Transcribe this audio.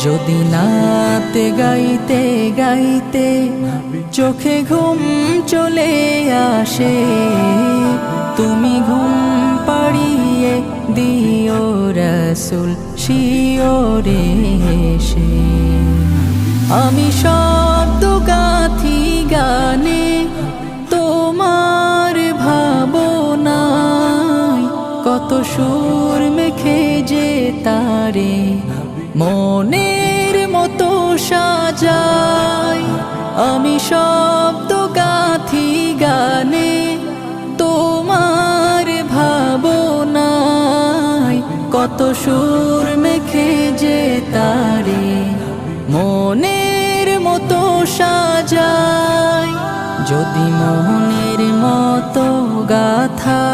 যদি নাতে গাইতে গাইতে চোখে ঘুম চলে আসে, তুমি ঘুম পাড়িয়ে দিও রাসূল শিওরে এসে। আমি শব্দ গাথি গানে তোমার ভাবনায়, কত সুর মেখে যে তারে মনের মতো সাজাই। আমি শব্দ গাথি গানে তোমার ভাবনায়, কত সুর মেখে যে তারে মনের মতো সাজাই। যদি মনের মতো গাথা